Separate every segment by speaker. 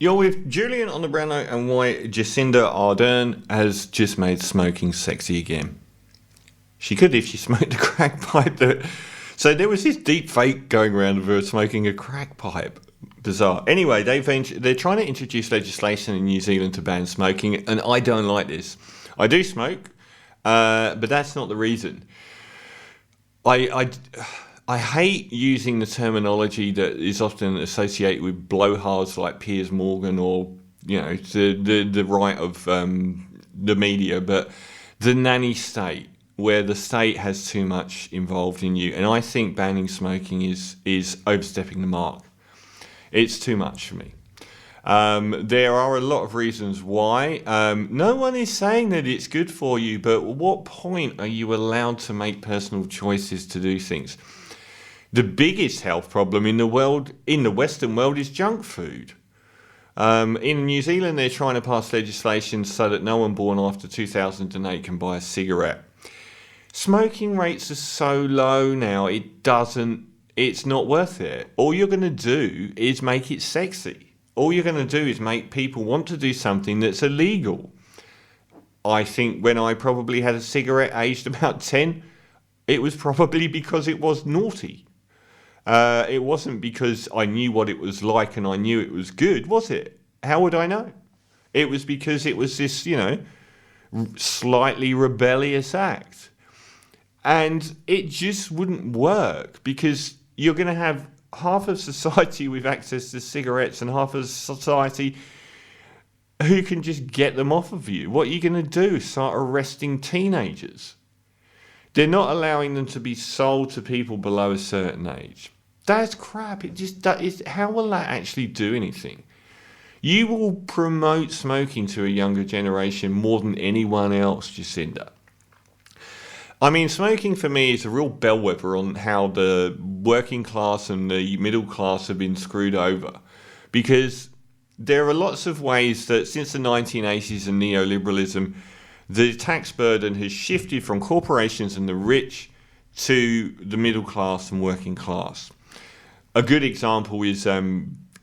Speaker 1: You're with Julian on the brown note and why Jacida Ardern has just made smoking sexy again. She could if she smoked a crack pipe. So there was this deep fake going around of her smoking a crack pipe. Bizarre. Anyway, they're trying to introduce legislation in New Zealand to ban smoking, and I don't like this. I do smoke, but that's not the reason. I hate using the terminology that is often associated with blowhards like Piers Morgan or, the right of the media, but the nanny state, where the state has too much involved in you. And I think banning smoking is overstepping the mark. It's too much for me. There are a lot of reasons why. No one is saying that it's good for you, but at what point are you allowed to make personal choices to do things? The biggest health problem in the Western world, is junk food. In New Zealand, they're trying to pass legislation so that no one born after 2008 can buy a cigarette. Smoking rates are so low now, it's not worth it. All you're going to do is make it sexy. All you're going to do is make people want to do something that's illegal. I think when I probably had a cigarette aged about 10, it was probably because it was naughty. It wasn't because I knew what it was like and I knew it was good, was it? How would I know? It was because it was this, slightly rebellious act. And it just wouldn't work because you're going to have half of society with access to cigarettes and half of society who can just get them off of you. What are you going to do? Start arresting teenagers? They're not allowing them to be sold to people below a certain age. That's crap. How will that actually do anything? You will promote smoking to a younger generation more than anyone else, Jacida. I mean, smoking for me is a real bellwether on how the working class and the middle class have been screwed over. Because there are lots of ways that since the 1980s and neoliberalism, the tax burden has shifted from corporations and the rich to the middle class and working class. A good example is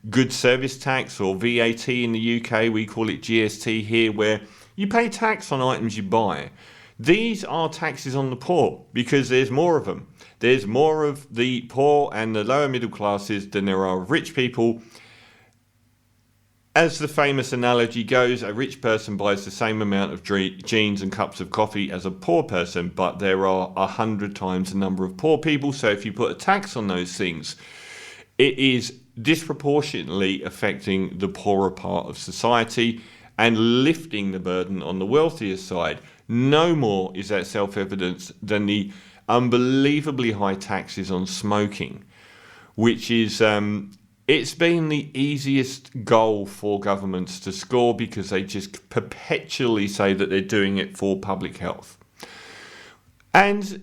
Speaker 1: goods service tax, or VAT in the UK. We call it GST here, where you pay tax on items you buy. These are taxes on the poor because there's more of them. There's more of the poor and the lower middle classes than there are of rich people. As the famous analogy goes, a rich person buys the same amount of jeans and cups of coffee as a poor person, but there are 100 times the number of poor people. So if you put a tax on those things, it is disproportionately affecting the poorer part of society and lifting the burden on the wealthier side. No more is that self-evident than the unbelievably high taxes on smoking, which is it's been the easiest goal for governments to score because they just perpetually say that they're doing it for public health. And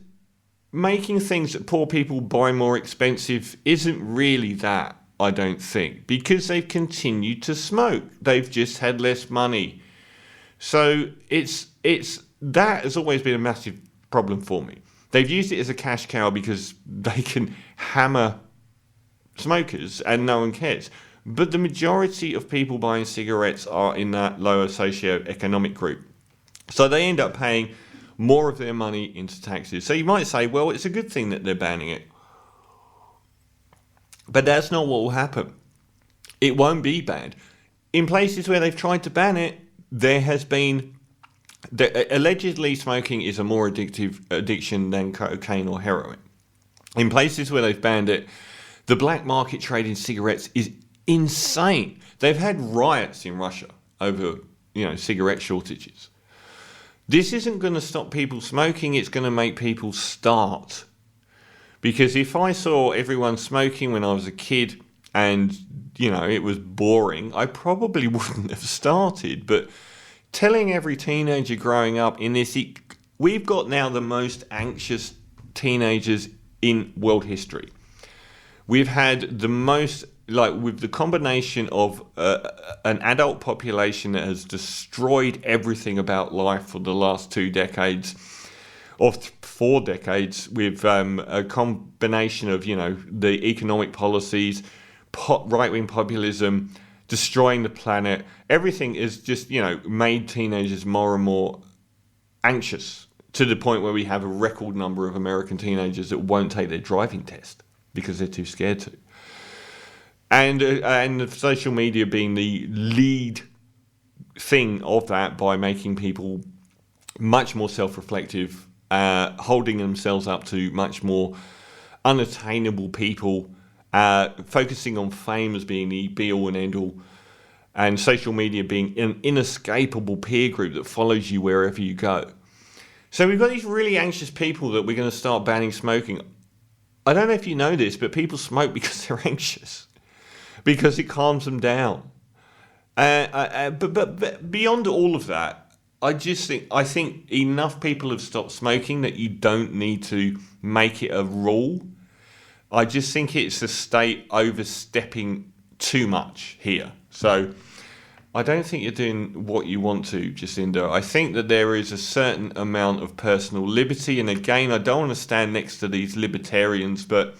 Speaker 1: making things that poor people buy more expensive isn't really that, I don't think, because they've continued to smoke. They've just had less money. So that has always been a massive problem for me. They've used it as a cash cow because they can hammer smokers and no one cares. But the majority of people buying cigarettes are in that lower socio-economic group. So they end up paying more of their money into taxes. So you might say, well, it's a good thing that they're banning it. But that's not what will happen. It won't be banned. In places where they've tried to ban it, there has been... allegedly, smoking is a more addictive addiction than cocaine or heroin. In places where they've banned it, the black market trade in cigarettes is insane. They've had riots in Russia over, cigarette shortages. This isn't going to stop people smoking. It's going to make people start. Because if I saw everyone smoking when I was a kid and, it was boring, I probably wouldn't have started. But telling every teenager growing up in this, we've got now the most anxious teenagers in world history. We've had the most, with the combination of an adult population that has destroyed everything about life for the last 2 decades, or 4 decades, with a combination of, the economic policies, right-wing populism, destroying the planet. Everything is just, made teenagers more and more anxious, to the point where we have a record number of American teenagers that won't take their driving test because they're too scared to. And social media being the lead thing of that, by making people much more self-reflective, holding themselves up to much more unattainable people, focusing on fame as being the be-all and end-all, and social media being an inescapable peer group that follows you wherever you go. So we've got these really anxious people that we're going to start banning smoking. I don't know if you know this, but people smoke because they're anxious, because it calms them down. But beyond all of that, I think enough people have stopped smoking that you don't need to make it a rule. I just think it's the state overstepping too much here. So I don't think you're doing what you want to, Jacida. I think that there is a certain amount of personal liberty. And again, I don't want to stand next to these libertarians, but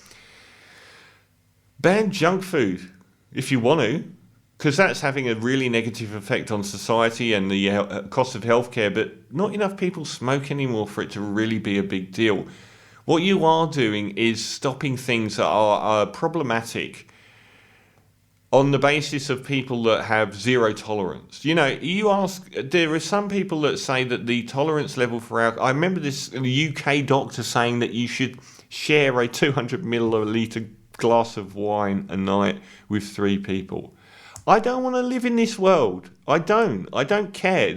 Speaker 1: ban junk food if you want to, because that's having a really negative effect on society and the cost of healthcare. But not enough people smoke anymore for it to really be a big deal. What you are doing is stopping things that are problematic on the basis of people that have zero tolerance. You ask, there are some people that say that the tolerance level for alcohol, I remember this UK doctor saying that you should share a 200 milliliter glass of wine a night with 3 people. I don't want to live in this world. I don't care.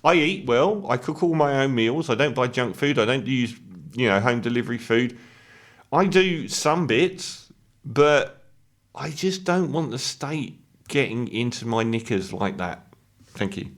Speaker 1: I eat well. I cook all my own meals. I don't buy junk food. I don't use, home delivery food. I do some bits, but I just don't want the state getting into my knickers like that. Thank you.